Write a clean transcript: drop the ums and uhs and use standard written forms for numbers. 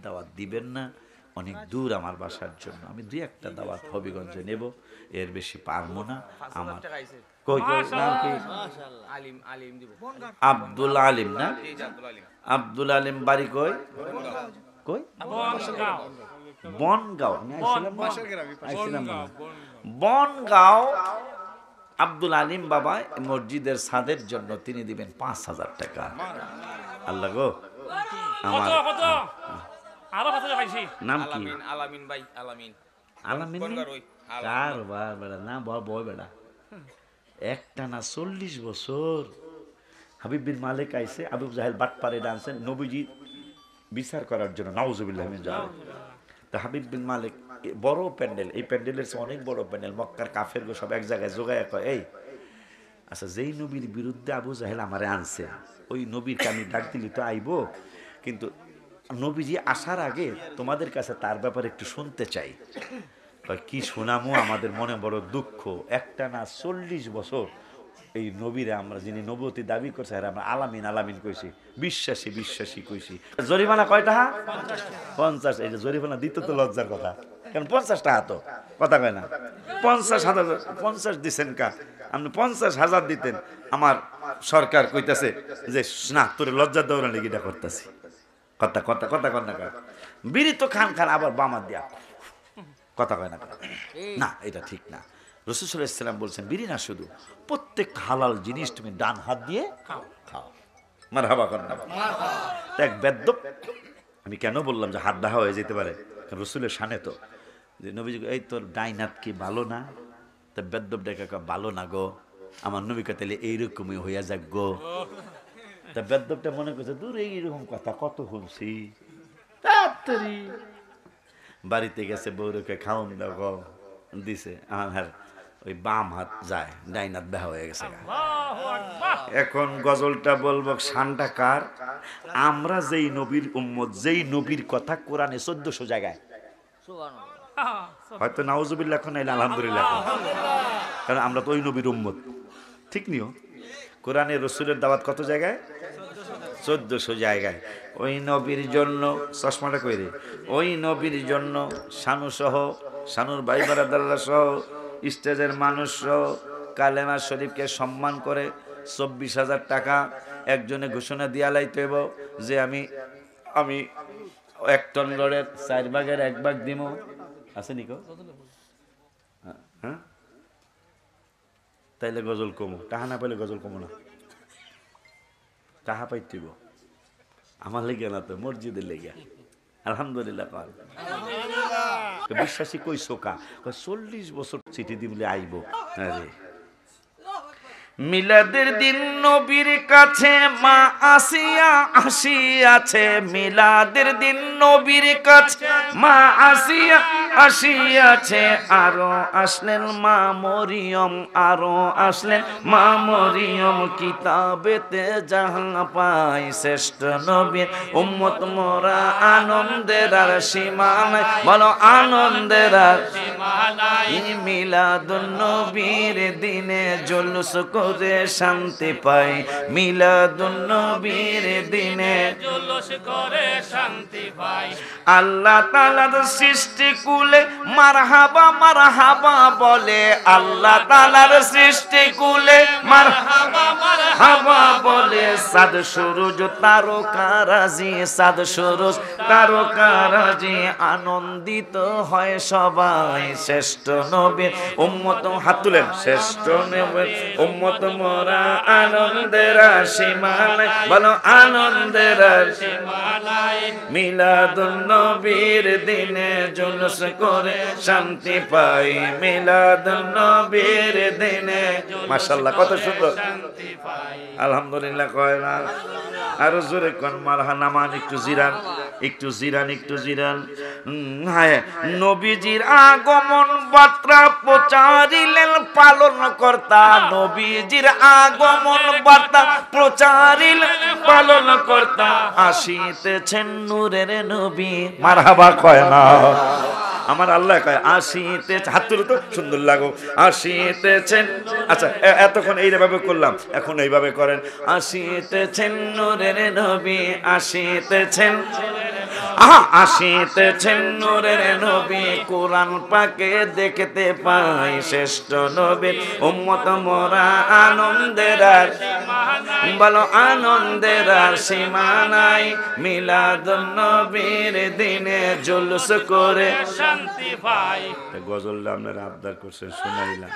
দাওয়াত দিবেন না, অনেক দূর আমার বাসার জন্য, আমি দুই একটা দাওয়াত হবিগঞ্জে নেব, এর বেশি পারবো না। আমার কই কই নাম কি? আব্দুল আলিম না? আব্দুল আলিম বাড়ি কই? কই? বনগাঁও। আমি আইছিলাম না, বনগাঁও। আব্দুল আলিম বাবা মসজিদের ছাদের জন্য তিনি দিবেন ৫,০০০ টাকা। আল্লাহ গো, আমার নাম কি? আলামিন ভাই। আলামিন কারবার বেড়া না, বয় বেড়া। একটা না ৪০ বছর হাবিব বিন মালিক আইছে, আবু জাহেল বাটপারে ডানছেন নবীজি বিচার করার জন্য, নাউজুবিল্লাহ মিন যালিক। তো হাবিব বিন মালিক বড় প্যান্ডেল, এই প্যান্ডেলের অনেক বড় প্যান্ডেল, মক্কার কাফের গো সব এক জায়গায় জোগায় কয়, এই আচ্ছা যেই নবীর বিরুদ্ধে আবু জাহেল আমারে আনছে, ওই নবীরকে আমি ডাক দিলি তো আইবো, কিন্তু নবীজি আসার আগে তোমাদের কাছে তার ব্যাপারে একটু শুনতে চাই। কি শোনামো, আমাদের মনে বড় দুঃখ, একটা না ৪০ বছর এই নবীরে আমরা যিনি নবতী দাবি করছে আমরা আলামিন আলামিন কইছি, বিশ্বাসী বিশ্বাসী কইছি। জরিমানা কয় টাকা? ৫০। এই যে জরিমানা দিতে তো লজ্জার কথা, কারণ ৫০ টাকা তো কথা কয় না। ৫০,০০০ ৫০ দিচ্ছেন কা? আপনি ৫০,০০০ দিতেন, আমার সরকার কইতাছে যে না তোরে লজ্জা দেওয়ার লেগে এটা করতেছি। কথা কথা কথা কন না, বিড়ি তো খান খান আবার বামার দিয়া কথা কয় না, না এটা ঠিক না। রাসূল সাল্লাল্লাহু আলাইহি ওয়াসাল্লাম বলছেন বিড়ি না, শুধু প্রত্যেক হালাল জিনিস তুমি ডান হাত দিয়ে খাও। মারহাবা কর না। এক বেদ্যপ, আমি কেন বললাম যে হাত ডাহা হয়ে যেতে পারে, রাসূলের শানে তো, যে নবীজি এই তোর ডাইন হাত কি ভালো না? তা বেদ্যপ ডেকা ভালো না গো, আমার নবী কা তাহলে এইরকমই হইয়া যাক গো। তা বেদ্যপটা মনে করছে দূর এইরকম কথা কত শুনছি, তাড়াতাড়ি বাড়িতে গেছে, বউরকে খাওন দাও দিছে, আমার ওই বাম হাত যায়, ডাইন হাত বেহা হয়ে গেছে। এখন গজলটা বলবো শানটা কার? আমরা যেই নবীর উম্মত, যেই নবীর কথা কোরআনে ১৪০০ জায়গায়, হয়তো নাউজুবিল্লাহ এখন নাইলে আলহামদুলিল্লাহ, কারণ আমরা তো ওই নবীর উম্মত, ঠিক নিও। কোরআনে রসুলের দাওয়াত কত জায়গায়? ১৪০০ জায়গায়। ওই নবীর জন্য, চশমাটা কইরে, ওই নবীর জন্য শানু সহ, শানুর ভাই বারাদাল্লাহ সহ, স্টেজের মানুষ সহ কালেমা শরীফকে সম্মান করে ২৪,০০০ টাকা একজনে ঘোষণা দিয়া লাইতে হইব যে আমি ১ টন লড়ের ৪ ভাগের ১ ভাগ দিব। আছে নিকো? হ্যাঁ, তাইলে গজল কমো, টাহা না পাইলে গজল কমো না, টাহা পাইতেইব আমার লেগে না তো, মসজিদের লেগে। আলহামদুলিল্লাহ। বিশ্বাসী কই সোকা ৪০ বছর চিঠি দিবলে আইব। আরে মিলাদের দিন নবীর কাছে মা আসিয়া আসিয়াছে, মিলাদের দিন নবীর কাছে মা আসিয়া আসিয়াছে, আরো আসলেন মা মরিয়ম, আরো আসলেন মা মরিয়ম, কিতাবেতে যাহা পাই শ্রেষ্ঠ নবীর উম্মত মোরা, আনন্দের আর সীমা নাই, বলো আনন্দের আর সীমা নাই। মিলাদুন নবীর দিনে জুলুস করে শান্তি পাই, মিলাদুন নবীর দিনে জুলুস করে শান্তি পাই। আল্লাহ তাআলার সৃষ্টি কুলে মারহাবা মারহাবা বলে, আল্লাহ তাআলার সৃষ্টি কুলে মারহাবা মারহাবা বলে, সাদ সুরুজ তারকারাজি, সাদ সুরুজ তারকারাজি, আনন্দিত হয় সবাই শ্রেষ্ঠ নবীর উম্মত। হাত তুলেন, শ্রেষ্ঠ নবীর উম্মত মোরা, আনন্দের সীমা নাই, বলো আনন্দের সীমা নাই। মিলাদুন নবীর দিনে জুলুস করে শান্তি পাই, মিলাদুন নবীর দিনে। মাশাআল্লাহ, কত সুন্দর, আলহামদুলিল্লাহ কয় না? আরো জোরে কোন মারহা নামান, একটু জিরান, একটু জিরান, একটু জিরান। হ্যাঁ, নবীজির আগমন বার্তা প্রচারিলেন পালন কর্তা, নবীজির আগমন বার্তা প্রচারিলেন পালন কর্তা, আসিতেছেন নূরের নবী। মারহাবা কয় না? আমার আল্লাহ কয় আসিতে, হাত তুলে তো সুন্দর লাগো, আসিতেছেন। আচ্ছা, এতক্ষণ এইভাবে করলাম, এখন এইভাবে করেন, আসিতেছেন নূরের নবী, আসিতেছেন, আসিতেছেন নূরের নবী, কোরআন পাকে দেখতে পাই শ্রেষ্ঠ নবীর উম্মত মোরা, আনন্দের আর বলো আনন্দের আর সীমা নাই, মিলাদুন নবীর দিনে জুলুস করে শান্তি পাই। গজল আপনারা আবদার করছেন, শুনাইলাম।